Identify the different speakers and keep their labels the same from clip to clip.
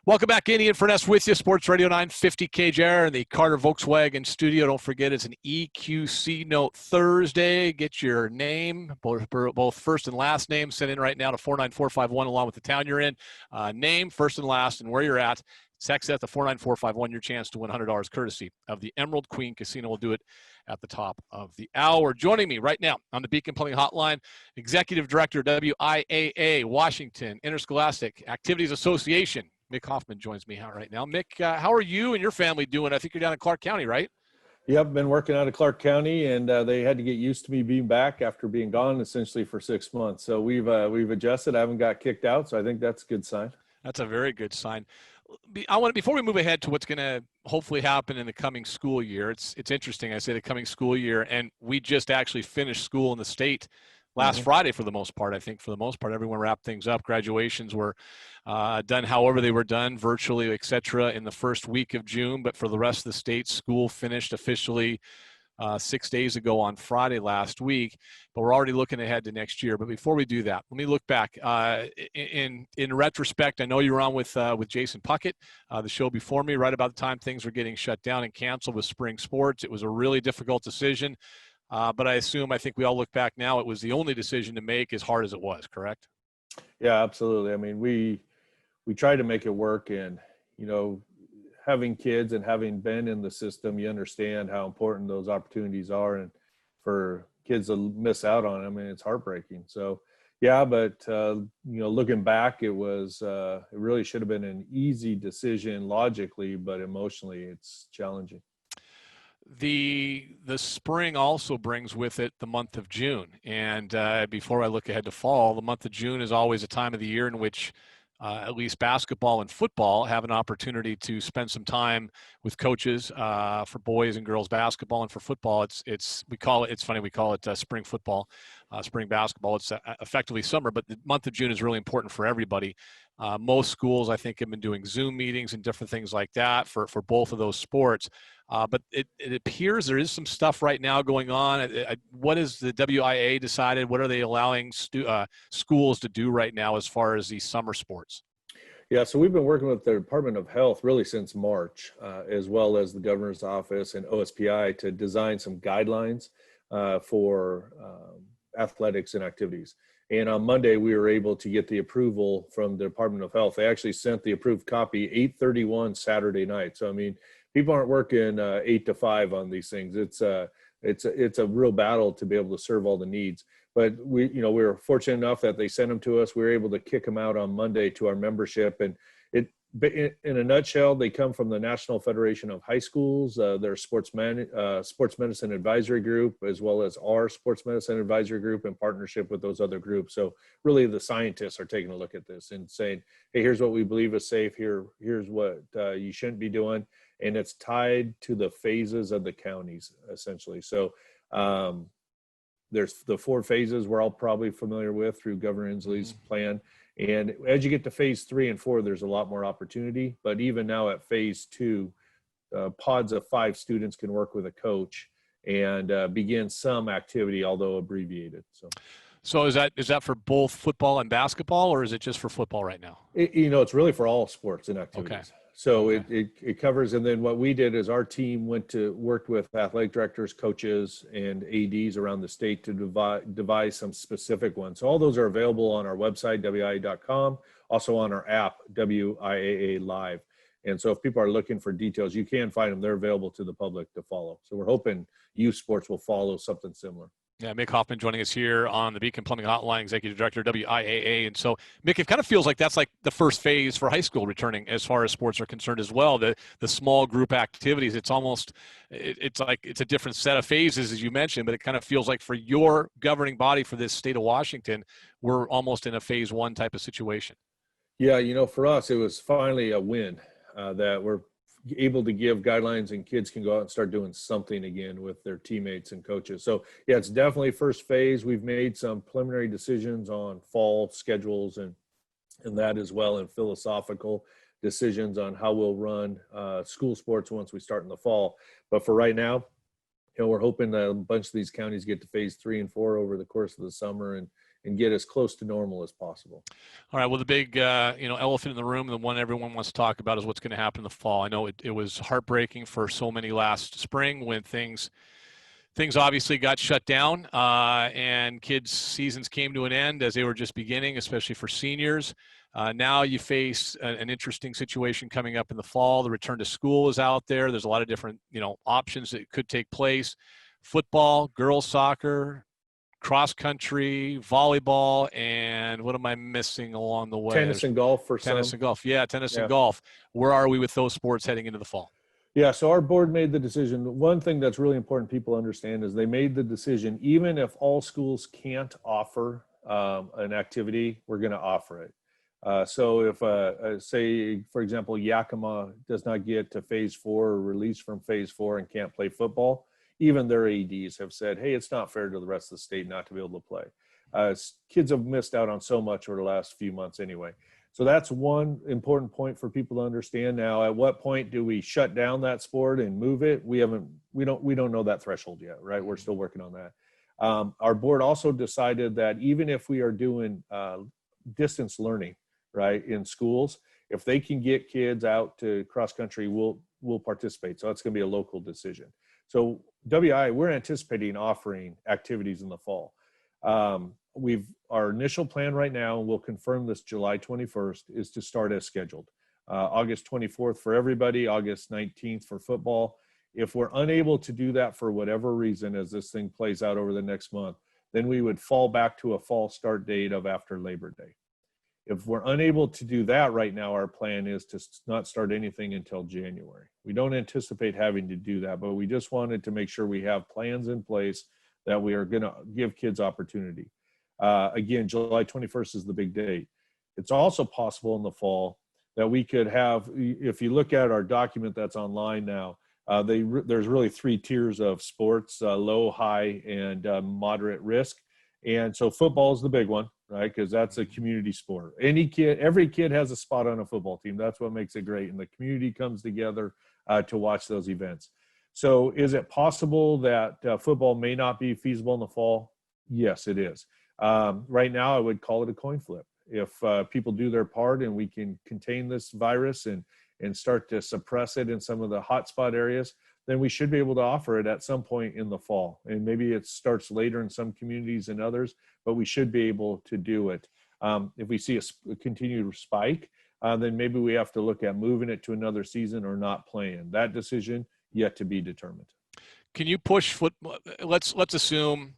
Speaker 1: Welcome back in. Ian Furness with you, Sports Radio 950 KJR in the Carter Volkswagen studio. Don't forget, it's an EQC Note Thursday. Get your name, both first and last name, sent in right now to 49451 along with the town you're in. Name, first and last, and where you're at. Text that to 49451, your chance to win $100 courtesy of the Emerald Queen Casino. We'll do it at the top of the hour. Joining me right now on the Beacon Plumbing Hotline, Executive Director, WIAA, Washington Interscholastic Activities Association. Mick Hoffman joins me right now. Mick, how are you and your family doing? I think you're down in Clark County, right?
Speaker 2: Yep, been working out of Clark County, and they had to get used to me being back after being gone essentially for 6 months. So we've adjusted. I haven't got kicked out, so I think that's a good sign.
Speaker 1: That's a very good sign. Before we move ahead to what's going to hopefully happen in the coming school year, it's interesting. I say the coming school year, and we just actually finished school in the state last Friday for the most part. I think for the most part, everyone wrapped things up. Graduations were done however they were done, virtually, et cetera, in the first week of June. But for the rest of the state, school finished officially 6 days ago on Friday last week. But we're already looking ahead to next year. But before we do that, let me look back. In retrospect, I know you were on with Jason Puckett, the show before me, right about the time things were getting shut down and canceled with spring sports. It was a really difficult decision. But I think we all look back now, it was the only decision to make, as hard as it was, correct?
Speaker 2: Yeah, absolutely. I mean, we tried to make it work, and, having kids and having been in the system, you understand how important those opportunities are, and for kids to miss out on them, I mean, it's heartbreaking. So, yeah, but, looking back, it really should have been an easy decision logically, but emotionally it's challenging.
Speaker 1: The spring also brings with it the month of June. And before I look ahead to fall, the month of June is always a time of the year in which at least basketball and football have an opportunity to spend some time with coaches for boys and girls basketball, and for football, we call it spring football, spring basketball. It's effectively summer, but the month of June is really important for everybody. Most schools, I think, have been doing Zoom meetings and different things like that for both of those sports. But it appears there is some stuff right now going on. What has the WIAA decided? What are they allowing schools to do right now as far as these summer sports?
Speaker 2: Yeah, so we've been working with the Department of Health really since March, as well as the Governor's Office and OSPI to design some guidelines for athletics and activities. And on Monday, we were able to get the approval from the Department of Health. They actually sent the approved copy 8:31 Saturday night. So, I mean, people aren't working 8 to 5 on these things. It's a real battle to be able to serve all the needs. But we were fortunate enough that they sent them to us. We were able to kick them out on Monday to our membership. And in a nutshell, they come from the National Federation of High Schools, their sports medicine advisory group, as well as our sports medicine advisory group in partnership with those other groups. So really the scientists are taking a look at this and saying, hey, here's what we believe is safe. Here's what you shouldn't be doing. And it's tied to the phases of the counties, essentially. So there's the 4 phases we're all probably familiar with through Governor Inslee's plan. And as you get to phase 3 and 4, there's a lot more opportunity. But even now at phase 2, pods of 5 students can work with a coach and begin some activity, although abbreviated.
Speaker 1: So is that for both football and basketball, or is it just for football right now?
Speaker 2: It's really for all sports and activities.
Speaker 1: Okay.
Speaker 2: So it covers, and then what we did is our team worked with athletic directors, coaches, and ADs around the state to devise some specific ones. So all those are available on our website, WIAA.com, also on our app, WIAA Live. And so if people are looking for details, you can find them. They're available to the public to follow. So we're hoping youth sports will follow something similar.
Speaker 1: Yeah, Mick Hoffman joining us here on the Beacon Plumbing Hotline, Executive Director, WIAA. And so, Mick, it kind of feels like that's like the first phase for high school returning as far as sports are concerned as well. The small group activities, it's like it's a different set of phases, as you mentioned, but it kind of feels like for your governing body for this state of Washington, we're almost in a phase 1 type of situation.
Speaker 2: Yeah, for us, it was finally a win that we're able to give guidelines and kids can go out and start doing something again with their teammates and coaches. So yeah, it's definitely first phase. We've made some preliminary decisions on fall schedules and that as well, and philosophical decisions on how we'll run school sports once we start in the fall. But for right now, we're hoping that a bunch of these counties get to phase 3 and 4 over the course of the summer, and and get as close to normal as possible.
Speaker 1: All right. Well, the big, elephant in the room, the one everyone wants to talk about is what's going to happen in the fall. I know it was heartbreaking for so many last spring when things obviously got shut down and kids' seasons came to an end as they were just beginning, especially for seniors. Now you face an interesting situation coming up in the fall. The return to school is out there. There's a lot of different, options that could take place. Football, girls soccer, cross country, volleyball, and what am I missing along the way?
Speaker 2: Tennis and golf for
Speaker 1: tennis
Speaker 2: some.
Speaker 1: and golf. Yeah, tennis
Speaker 2: Yeah.
Speaker 1: and golf. Where are we with those sports heading into the fall?
Speaker 2: Yeah, so our board made the decision. One thing that's really important people understand is they made the decision, even if all schools can't offer an activity, we're going to offer it. So if, say, for example, Yakima does not get to phase 4 or release from phase 4 and can't play football, even their ADs have said, hey, it's not fair to the rest of the state not to be able to play. Kids have missed out on so much over the last few months anyway. So that's one important point for people to understand. Now, at what point do we shut down that sport and move it? We don't know that threshold yet, right? We're still working on that. Our board also decided that even if we are doing distance learning, right, in schools, if they can get kids out to cross country, we'll participate. So that's going to be a local decision. So WIAA, we're anticipating offering activities in the fall. Our initial plan right now, we'll confirm this July 21st, is to start as scheduled. August 24th for everybody, August 19th for football. If we're unable to do that for whatever reason as this thing plays out over the next month, then we would fall back to a fall start date of after Labor Day. If we're unable to do that right now, our plan is to not start anything until January. We don't anticipate having to do that, but we just wanted to make sure we have plans in place that we are going to give kids opportunity. Again, July 21st is the big date. It's also possible in the fall that we could have, if you look at our document that's online now, there's really 3 tiers of sports, low, high, and moderate risk. And so football is the big one, right? Because that's a community sport. Every kid has a spot on a football team. That's what makes it great. And the community comes together to watch those events. So is it possible that football may not be feasible in the fall? Yes, it is. Right now, I would call it a coin flip. If people do their part and we can contain this virus and start to suppress it in some of the hotspot areas, then we should be able to offer it at some point in the fall. And maybe it starts later in some communities than others, but we should be able to do it. If we see a continued spike, then maybe we have to look at moving it to another season or not playing. That decision yet to be determined.
Speaker 1: Can you push football? Let's assume,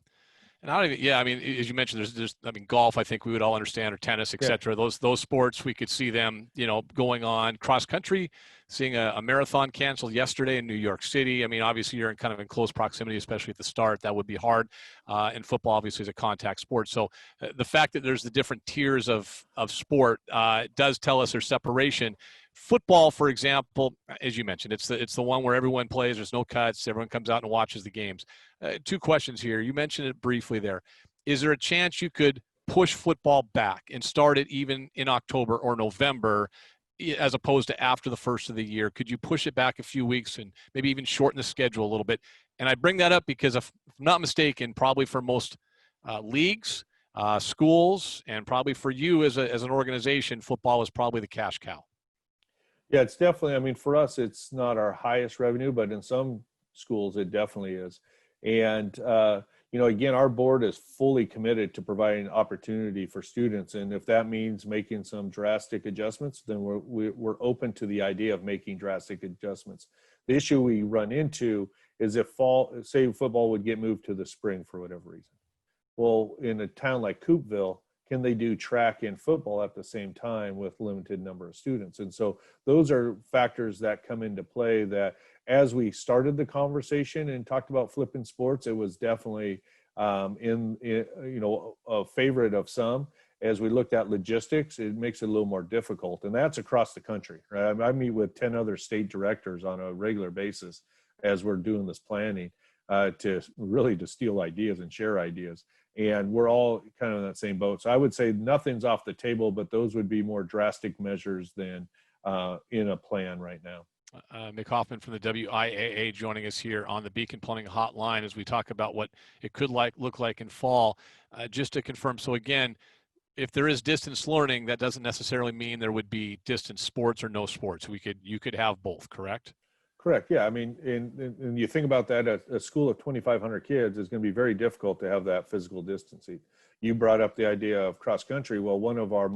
Speaker 1: and I don't even, yeah, I mean, as you mentioned, there's golf, I think we would all understand, or tennis, et cetera. Yeah. Those sports, we could see them, going on. Cross country, seeing a marathon canceled yesterday in New York City. I mean, obviously you're in close proximity, especially at the start. That would be hard. And football obviously is a contact sport. So the fact that there's the different tiers of sport does tell us there's separation. Football, for example, as you mentioned, it's the one where everyone plays. There's no cuts. Everyone comes out and watches the games. 2 questions here. You mentioned it briefly there. Is there a chance you could push football back and start it even in October or November as opposed to after the first of the year? Could you push it back a few weeks and maybe even shorten the schedule a little bit? And I bring that up because, if I'm not mistaken, probably for most leagues, schools, and probably for you as an organization, football is probably the cash cow.
Speaker 2: Yeah, it's definitely, I mean, for us, it's not our highest revenue, but in some schools, it definitely is. And, again, our board is fully committed to providing opportunity for students. And if that means making some drastic adjustments, then we're open to the idea of making drastic adjustments. The issue we run into is if say football would get moved to the spring for whatever reason. Well, in a town like Coopville, can they do track and football at the same time with limited number of students? And so those are factors that come into play that as we started the conversation and talked about flipping sports, it was definitely a favorite of some. As we looked at logistics, it makes it a little more difficult. And that's across the country, right? I meet with 10 other state directors on a regular basis as we're doing this planning to steal ideas and share ideas. And we're all kind of in that same boat. So I would say nothing's off the table, but those would be more drastic measures than in a plan right now.
Speaker 1: Mick Hoffman from the WIAA joining us here on the Beacon Plumbing Hotline as we talk about what it could look like in fall. Just to confirm, so again, if there is distance learning, that doesn't necessarily mean there would be distance sports or no sports. You could have both, correct?
Speaker 2: Correct. Yeah. I mean, and you think about that, a school of 2,500 kids is going to be very difficult to have that physical distancing. You brought up the idea of cross country. Well, one of our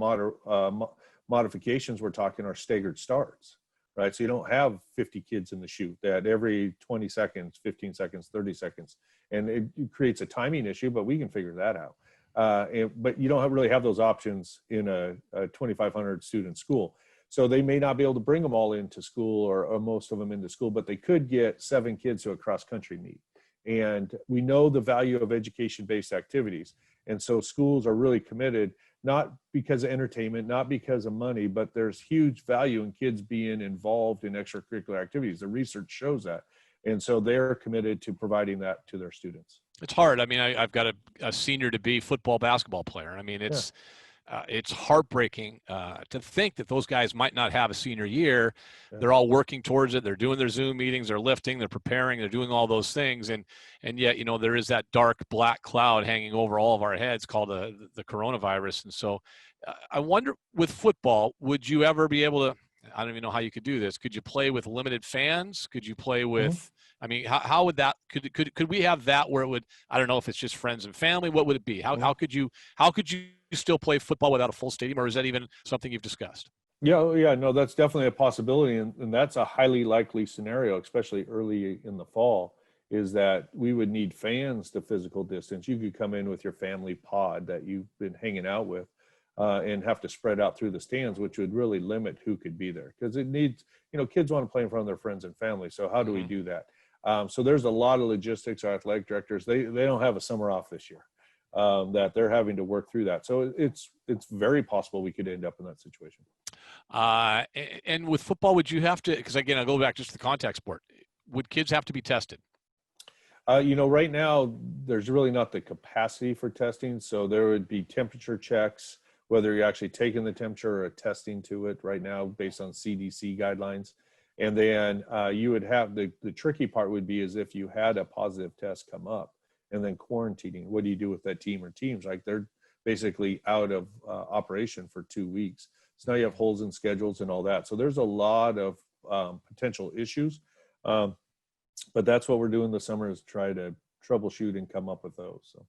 Speaker 2: modifications we're talking are staggered starts, right? So you don't have 50 kids in the chute that every 20 seconds, 15 seconds, 30 seconds, and it creates a timing issue, but we can figure that out. But you don't really have those options in a 2,500 student school. So they may not be able to bring them all into school or most of them into school, but they could get 7 kids to a cross-country meet. And we know the value of education-based activities. And so schools are really committed, not because of entertainment, not because of money, but there's huge value in kids being involved in extracurricular activities. The research shows that. And so they're committed to providing that to their students.
Speaker 1: It's hard. I mean, I've got a senior-to-be football, basketball player. I mean, it's heartbreaking to think that those guys might not have a senior year. Yeah. They're all working towards it. They're doing their Zoom meetings. They're lifting. They're preparing. They're doing all those things. And yet, there is that dark black cloud hanging over all of our heads called the coronavirus. And so I wonder, with football, would you ever be able to – I don't even know how you could do this. Could you play with limited fans? Could you play with – I mean, how would that could we have that where it would, I don't know if it's just friends and family, what would it be? How could you still play football without a full stadium, or is that even something you've discussed?
Speaker 2: Yeah, no, that's definitely a possibility, and that's a highly likely scenario, especially early in the fall, is that we would need fans to physical distance. You could come in with your family pod that you've been hanging out with and have to spread out through the stands, which would really limit who could be there, because it needs, kids want to play in front of their friends and family. So how do we do that? So there's a lot of logistics. Our athletic directors, they don't have a summer off this year, that they're having to work through that. So it's very possible we could end up in that situation.
Speaker 1: And with football, would you have to, because again, I'll go back just to the contact sport, would kids have to be tested?
Speaker 2: Right now, there's really not the capacity for testing. So there would be temperature checks, whether you're actually taking the temperature or testing to it right now based on CDC guidelines. And then you would have the tricky part would be is if you had a positive test come up and then quarantining, what do you do with that team or teams? Like they're basically out of operation for 2 weeks. So now you have holes in schedules and all that. So there's a lot of potential issues. But that's what we're doing this summer is try to troubleshoot and come up with those. So.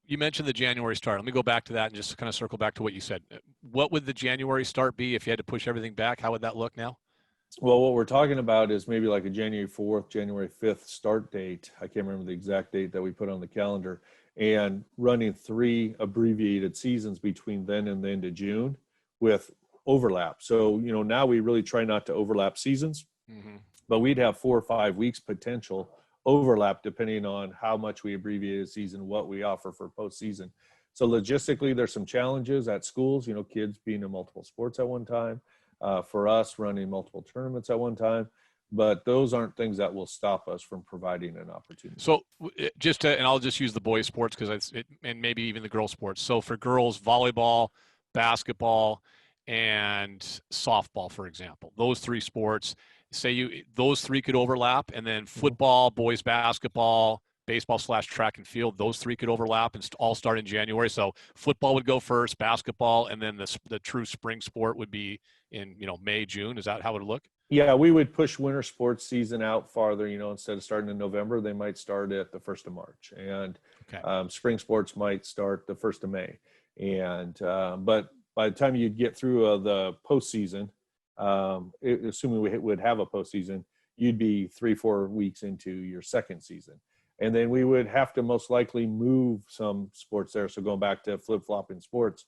Speaker 1: You mentioned the January start. Let me go back to that and just kind of circle back to what you said. What would the January start be if you had to push everything back? How would that look now?
Speaker 2: Well, what we're talking about is maybe like a January 4th, January 5th start date. I can't remember the exact date that we put on the calendar, and running 3 abbreviated seasons between then and the end of June with overlap. So, now we really try not to overlap seasons, but we'd have 4 or 5 weeks potential overlap depending on how much we abbreviate a season, what we offer for postseason. So logistically, there's some challenges at schools, kids being in multiple sports at one time. For us running multiple tournaments at one time, but those aren't things that will stop us from providing an opportunity.
Speaker 1: So and I'll just use the boys sports and maybe even the girls sports. So for girls, volleyball, basketball, and softball, for example, those 3 sports, those 3 could overlap, and then football, boys basketball, baseball / track and field, those 3 could overlap and all start in January. So football would go first, basketball, and then the true spring sport would be in, May, June. Is that how it would look?
Speaker 2: Yeah, we would push winter sports season out farther, instead of starting in November, they might start at the 1st of March, and spring sports might start the 1st of May. And, but by the time you'd get through the postseason, assuming we would have a postseason, you'd be 3-4 weeks into your second season. And then we would have to most likely move some sports there. So going back to flip-flopping sports,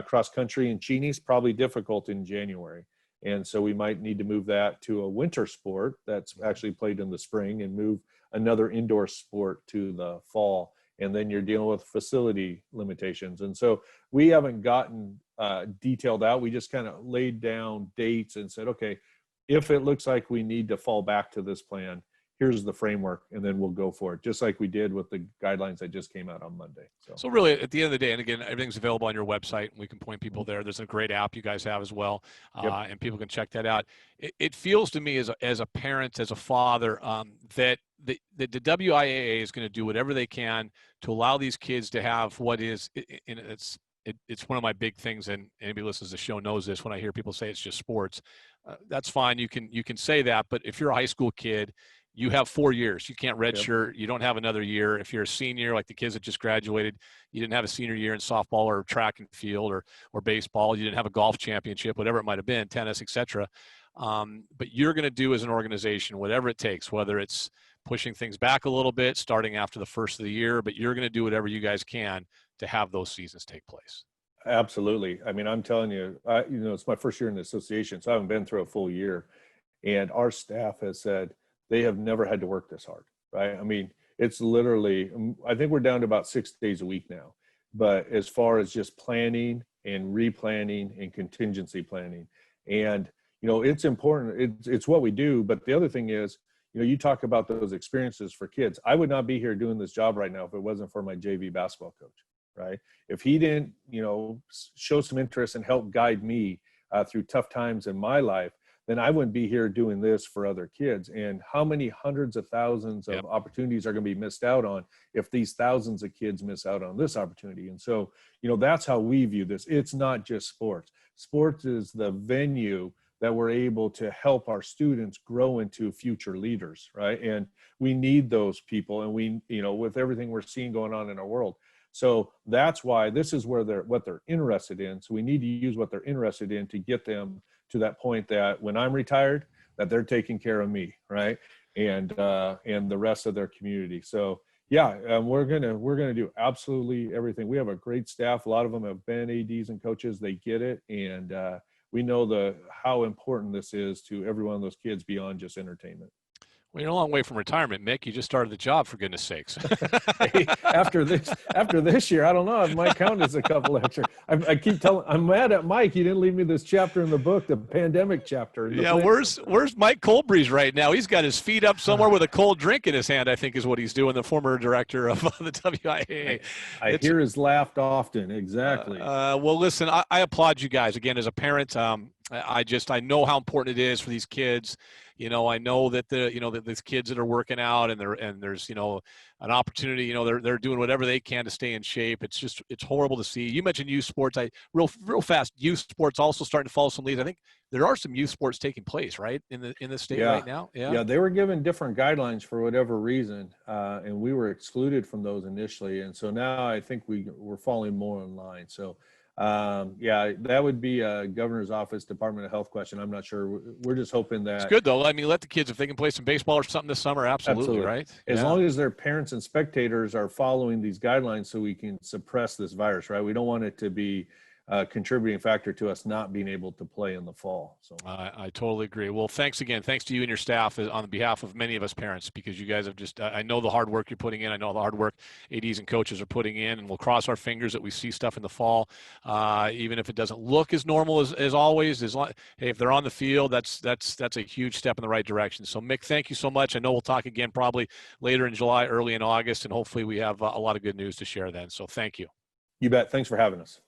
Speaker 2: cross country and Cheenies, probably difficult in January. And so we might need to move that to a winter sport that's actually played in the spring and move another indoor sport to the fall. And then you're dealing with facility limitations. And so we haven't gotten detailed out. We just kind of laid down dates and said, okay, if it looks like we need to fall back to this plan, here's the framework, and then we'll go for it, just like we did with the guidelines that just came out on Monday.
Speaker 1: So really, at the end of the day, and again, everything's available on your website, and we can point people there. There's a great app you guys have as well, and people can check that out. It feels to me as a parent, as a father, that the WIAA is going to do whatever they can to allow these kids to have what is, and it's one of my big things, and anybody who listens to the show knows this. When I hear people say it's just sports, that's fine. You can say that, but if you're a high school kid, you have 4 years. You can't redshirt. You don't have another year. If you're a senior, like the kids that just graduated, you didn't have a senior year in softball or track and field or baseball. You didn't have a golf championship, whatever it might have been, tennis, etc. But you're going to do as an organization whatever it takes, whether it's pushing things back a little bit, starting after the first of the year, but you're going to do whatever you guys can to have those seasons take place.
Speaker 2: Absolutely. I mean, I'm telling you, it's my first year in the association, so I haven't been through a full year. And our staff has said they have never had to work this hard, right? I mean, it's literally, I think we're down to about 6 days a week now. But as far as just planning and replanning and contingency planning, and, it's important. It's what we do. But the other thing is, you talk about those experiences for kids. I would not be here doing this job right now if it wasn't for my JV basketball coach, right? If he didn't, show some interest and help guide me through tough times in my life, then I wouldn't be here doing this for other kids. And how many hundreds of thousands of opportunities are going to be missed out on if these thousands of kids miss out on this opportunity? And so, that's how we view this. It's not just sports. Sports is the venue that we're able to help our students grow into future leaders, right? And we need those people, and we, with everything we're seeing going on in our world. So that's why this is where what they're interested in. So we need to use what they're interested in to get them to that point that when I'm retired, that they're taking care of me, right? And the rest of their community. So we're gonna do absolutely everything. We have a great staff. A lot of them have been ADs and coaches. They get it, and we know how important this is to every one of those kids beyond just entertainment.
Speaker 1: Well, you're a long way from retirement, Mick. You just started the job, for goodness sakes.
Speaker 2: Hey, after this year, I don't know. It might count as a couple extra. I keep telling. I'm mad at Mike. He didn't leave me this chapter in the book, the pandemic chapter.
Speaker 1: Yeah, where's Mike Colbreeze right now? He's got his feet up somewhere with a cold drink in his hand, I think is what he's doing, the former director of the WIAA.
Speaker 2: I hear his laugh often. Exactly.
Speaker 1: Well, listen, I applaud you guys. Again, as a parent, I know how important it is for these kids. I know that that these kids that are working out and there's an opportunity. They're doing whatever they can to stay in shape. It's horrible to see. You mentioned youth sports. Real fast. Youth sports also starting to follow some leads. I think there are some youth sports taking place, right, in the state right now.
Speaker 2: Yeah, they were given different guidelines for whatever reason, and we were excluded from those initially. And so now I think we're falling more in line. So. That would be a governor's office, Department of Health question. I'm not sure. We're just hoping that.
Speaker 1: It's good though. I mean, let the kids, if they can play some baseball or something this summer, absolutely. Right?
Speaker 2: As long as their parents and spectators are following these guidelines so we can suppress this virus, right? We don't want it to be a contributing factor to us not being able to play in the fall. So
Speaker 1: I totally agree. Well, thanks again. Thanks to you and your staff on behalf of many of us parents, because you guys have I know the hard work you're putting in. I know the hard work ADs and coaches are putting in, and we'll cross our fingers that we see stuff in the fall, even if it doesn't look as normal as always. Hey, if they're on the field, that's a huge step in the right direction. So Mick, thank you so much. I know we'll talk again probably later in July, early in August, and hopefully we have a lot of good news to share then. So thank you.
Speaker 2: You bet. Thanks for having us.